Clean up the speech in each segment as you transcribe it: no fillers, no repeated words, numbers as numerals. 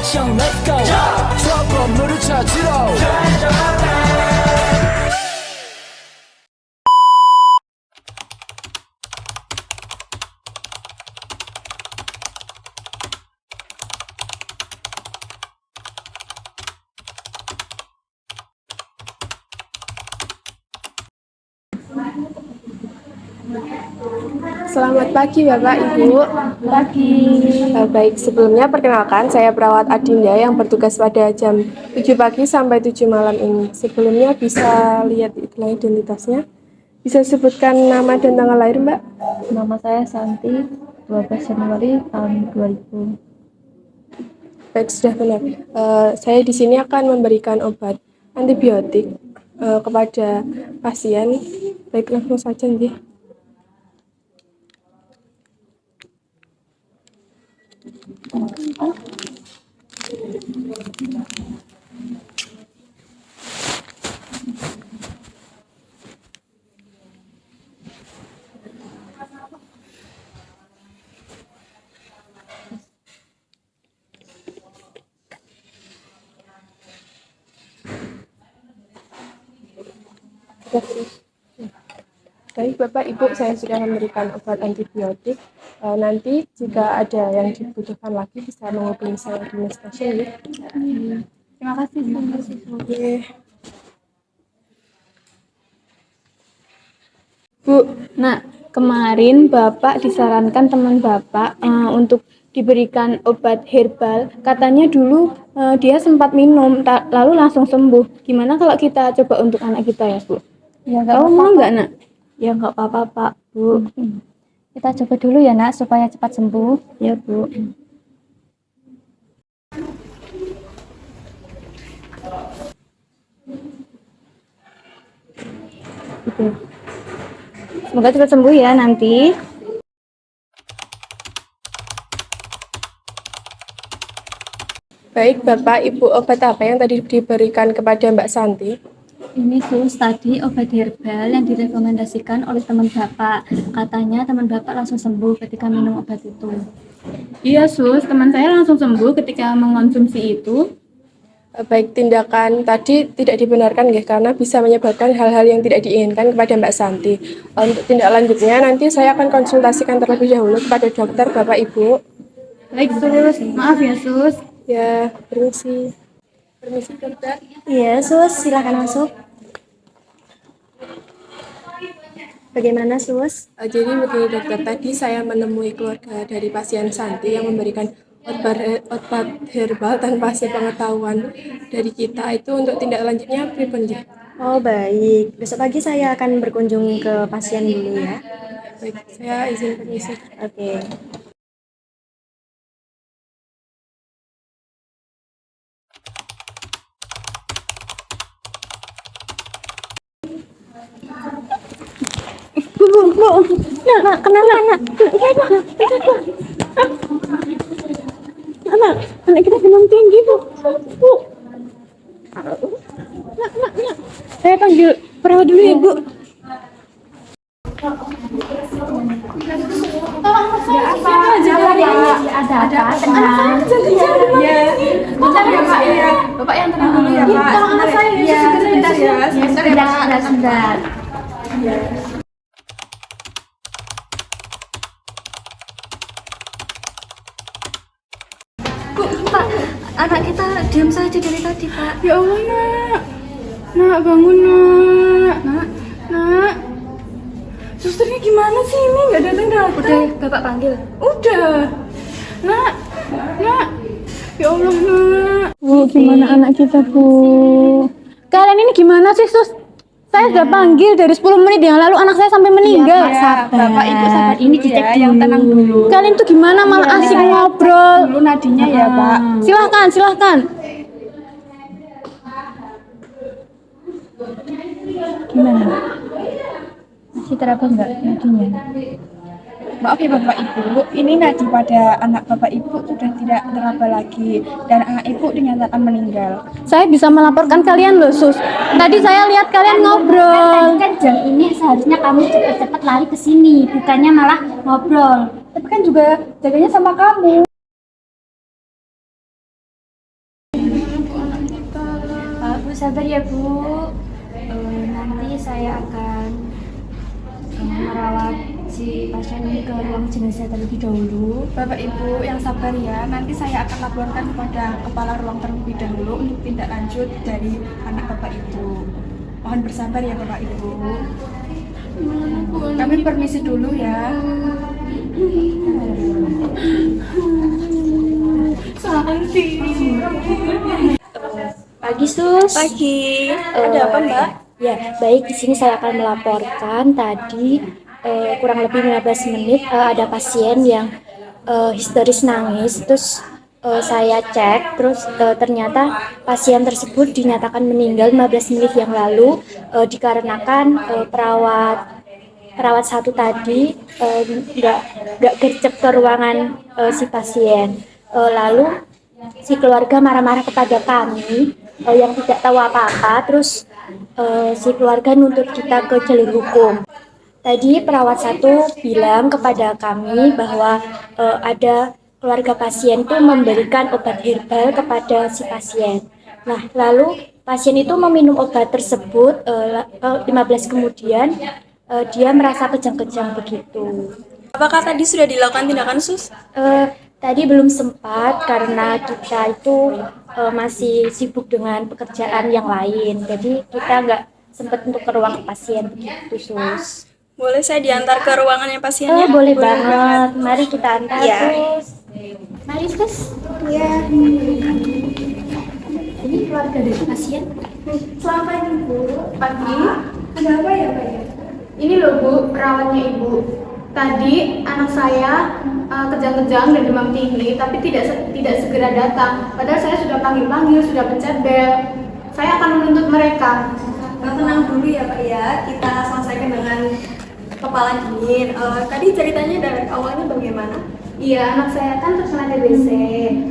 액션 let's go 저 건물을 찾으러 Selamat pagi Bapak Ibu. Pagi. Baik, sebelumnya perkenalkan saya perawat Adinda yang bertugas pada jam 7 pagi sampai 7 malam ini. Sebelumnya bisa lihat identitasnya. Bisa sebutkan nama dan tanggal lahir Mbak? Nama saya Santi, 12 Januari tahun 2000. Baik, sudah benar. Saya di sini akan memberikan obat antibiotik kepada pasien. Baik, langsung saja nih. Baik Bapak Ibu, saya sudah memberikan obat antibiotik. Nanti jika ada yang dibutuhkan lagi bisa menghubungi saya di stasiun ya. Terima kasih. Oke. Bu, Nah, kemarin Bapak disarankan teman Bapak untuk diberikan obat herbal. Katanya dulu dia sempat minum, lalu langsung sembuh. Gimana kalau kita coba untuk anak kita ya, Bu? Ya, Kamu mau nggak, Nak? Ya, nggak apa-apa, Pak, Bu. kita coba dulu ya nak supaya cepat sembuh. Ya, Bu. Gitu. Semoga cepat sembuh ya nanti. baik Bapak Ibu, obat apa yang tadi diberikan kepada Mbak Santi? Ini Sus, tadi obat herbal yang direkomendasikan oleh teman Bapak. Katanya teman Bapak langsung sembuh ketika minum obat itu. Iya, Sus. Teman saya langsung sembuh ketika mengonsumsi itu. Baik, tindakan tadi tidak dibenarkan ya, karena bisa menyebabkan hal-hal yang tidak diinginkan kepada Mbak Santi. Untuk tindak lanjutnya nanti saya akan konsultasikan terlebih dahulu kepada dokter Bapak Ibu. Baik, Sus. Maaf ya, Sus. Ya, permisi. Permisi dokter. Iya Sus, silakan masuk. Bagaimana Sus? Jadi begini dokter, tadi saya menemui keluarga dari pasien Santi yang memberikan obat herbal tanpa sepengetahuan dari kita. Itu untuk tindak lanjutnya pripun ya? Oh baik, besok pagi saya akan berkunjung ke pasien dulu ya. Baik, saya izin permisi. Oke. Bu. Nak, kenapa, Nak? Anak kita demam tinggi, Bu. Nak. Saya panggil perawat dulu ya, Bu. Ada apa? Tenang. Bentar ya Pak ya. Bapak yang tenang dulu ya Pak. Sebentar ya. Sebentar ya Pak. Sebentar. Bu, Pak, anak kita diam saja dari tadi, Pak. Ya Allah, Nak. Nak, bangun, Nak. Nak. Susternya gimana sih ini? Nggak datang-datang. Udah, Bapak panggil. Udah. Nak. Ya Allah, Nak. Bu, gimana anak kita, Bu? Kalian ini gimana sih, Sus? Saya sudah panggil dari 10 menit yang lalu, anak saya sampai meninggal. Bapak Ibu sabar, ini dicek dulu. Yang tenang dulu. Kalian tuh gimana malah asik ngobrol? Dulu nadinya ya Pak. Silahkan. Gimana? Masih teraba enggak nadinya? Maaf ya Bapak Ibu, ini nadi pada anak Bapak Ibu sudah tidak teraba lagi dan anak Ibu dinyatakan meninggal. Saya bisa melaporkan kalian loh, Sus. Tadi saya lihat kalian ngobrol. Tadi kan jam ini seharusnya kamu cepat-cepat lari ke sini, bukannya malah ngobrol. Tapi kan juga jaganya sama kamu. bersabar ya Bu. Nanti saya akan merawat si pasien ini ke ruang jenazah terlebih dahulu. Bapak Ibu yang sabar ya, nanti saya akan laporkan kepada kepala ruang terlebih dahulu untuk tindak lanjut dari anak Bapak Ibu. Mohon bersabar ya Bapak Ibu. Kami permisi dulu ya. Pagi Sus. Pagi. Ada apa Mbak? Ya, baik, di sini saya akan melaporkan tadi kurang lebih 15 menit ada pasien yang histeris nangis, terus saya cek, terus ternyata pasien tersebut dinyatakan meninggal 15 menit yang lalu dikarenakan perawat satu tadi nggak gercep ke ruangan si pasien. Lalu si keluarga marah-marah kepada kami yang tidak tahu apa-apa, terus si keluarga nuntut kita ke jalur hukum. Tadi perawat satu bilang kepada kami bahwa ada keluarga pasien itu memberikan obat herbal kepada si pasien. Nah, lalu pasien itu meminum obat tersebut 15 kemudian dia merasa kejang-kejang begitu. Apakah tadi sudah dilakukan tindakan sus? Tadi belum sempat karena kita itu masih sibuk dengan pekerjaan yang lain, jadi kita nggak sempat untuk ke ruang pasien begitu Sus. Boleh saya diantar ke ruangannya pasiennya? Boleh banget. Mari kita antar Ya. Sus. Mari Sus. Iya. Ini keluarga dari pasien. Selamat pagi Bu. Pagi. Ada apa ya Pak? Ini loh Bu, perawatnya Ibu. Tadi anak saya kejang-kejang dan demam tinggi, tapi tidak segera datang. Padahal saya sudah panggil-panggil, sudah pencet bel. Saya akan menuntut mereka. Tenang dulu ya Pak ya, kita selesaikan dengan kepala dingin. Tadi ceritanya dari awalnya bagaimana? Iya, anak saya kan terkena TBC.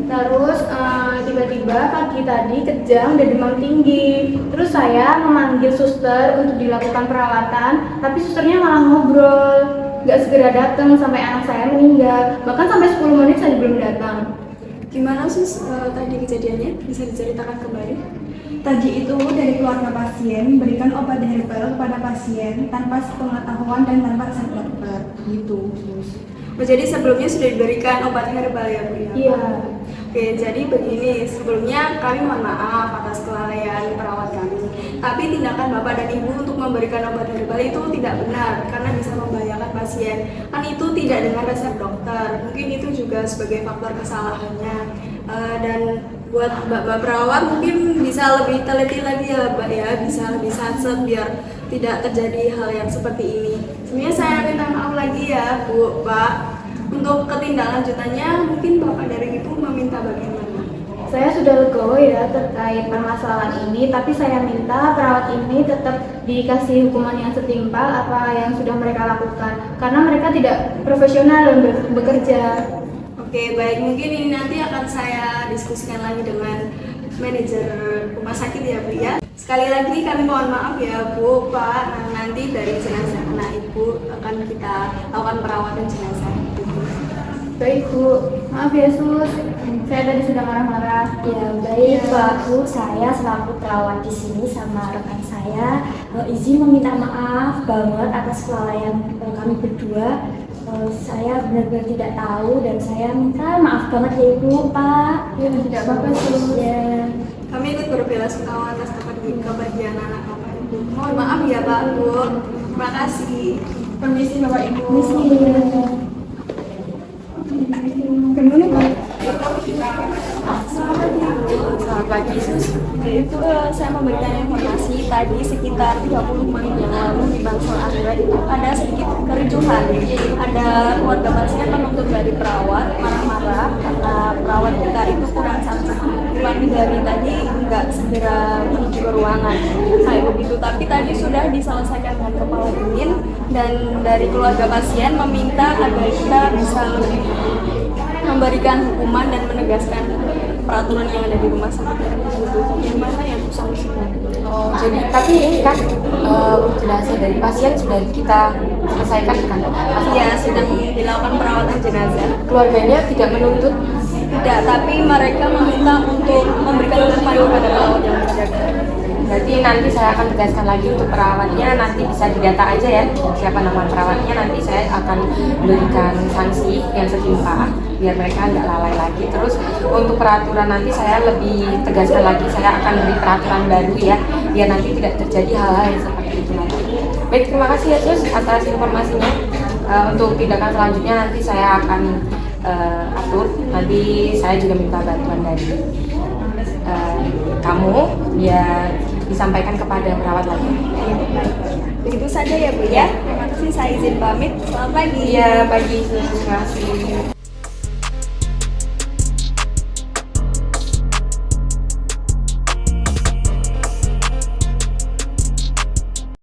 Terus tiba-tiba pagi tadi kejang dan demam tinggi. Terus saya memanggil suster untuk dilakukan perawatan, tapi susternya malah ngobrol, nggak segera datang sampai anak saya meninggal. Bahkan sampai 10 menit saja belum datang. Gimana sus tadi kejadiannya? Bisa diceritakan kembali? Tadi itu dari keluarga pasien memberikan obat herbal kepada pasien tanpa sepengetahuan dan tanpa resep dokter. Gitu. Jadi sebelumnya sudah diberikan obat herbal ya Bu ya? Iya. Oke, jadi begini, sebelumnya kami mohon maaf atas kelalaian perawat kami. Tapi tindakan Bapak dan Ibu untuk memberikan obat herbal itu tidak benar karena bisa membahayakan pasien. Kan itu tidak dengan resep dokter. Mungkin itu juga sebagai faktor kesalahannya. Dan buat Mbak perawat mungkin bisa lebih teliti lagi ya Mbak ya, bisa lebih satset biar tidak terjadi hal yang seperti ini. Sebenarnya saya minta maaf lagi ya Bu, Pak. Untuk ketindaklanjutannya mungkin Bapak dari Ibu meminta bagaimana? Saya sudah legowo ya terkait permasalahan ini, tapi saya minta perawat ini tetap dikasih hukuman yang setimpal apa yang sudah mereka lakukan, karena mereka tidak profesional dalam bekerja. Oke, baik. Mungkin ini nanti akan saya diskusikan lagi dengan manajer rumah sakit ya Bu ya. Sekali lagi kami mohon maaf ya Bu, Pak. Nah, nanti dari jenazah anak Ibu akan kita lakukan perawatan jenazah. Baik Bu, maaf ya Sus, saya tadi sudah marah-marah. Ya baik Pak Bu, saya selaku perawat di sini sama rekan saya izin meminta maaf banget atas kelalaian kami berdua. Saya benar-benar tidak tahu dan saya minta maaf banget ya Ibu, Pak. Ya tidak apa-apa Sus. Ya. Kami ikut berbelasungkawa atas kepergian anak Bapak Ibu. Mohon maaf ya Pak Bu. Terima kasih. Permisi Bapak Ibu. Selamat pagi Sus. Itu saya memberikan informasi tadi sekitar 30 menit yang lalu di Bangsal Anggrek itu ada sedikit kericuhan. Ada keluarga pasien menuntut dari perawat marah-marah karena perawat kita itu kurang satu. Kami dari tadi nggak segera menuju ke ruangan kayak begitu. Tapi tadi sudah diselesaikan dengan kepala dingin dan dari keluarga pasien meminta agar kita bisa lebih memberikan hukuman dan menegaskan peraturan yang ada di rumah sakit. Gimana ya Bu solusinya? Oh, jadi tapi ini kan jenazah dari pasien sudah kita selesaikan kan? Iya, sedang dilakukan perawatan jenazah. Keluarganya tidak menuntut. Tidak, tapi mereka meminta untuk memberikan hukuman kepada perawat yang berjaga. Berarti nanti saya akan tegaskan lagi untuk perawatnya, nanti bisa didata aja ya siapa nama perawatnya, nanti saya akan berikan sanksi yang setimpal biar mereka nggak lalai lagi. Terus untuk peraturan nanti saya lebih tegaskan lagi, saya akan beri peraturan baru ya biar nanti tidak terjadi hal-hal yang seperti itu lagi. Baik, terima kasih ya Sus atas informasinya. Untuk tindakan selanjutnya nanti saya akan atur, nanti saya juga minta bantuan dari kamu biar disampaikan kepada perawat lagi. Begitu saja ya Bu ya. Terima kasih, saya izin pamit. Selamat pagi. Iya, pagi, terima kasih.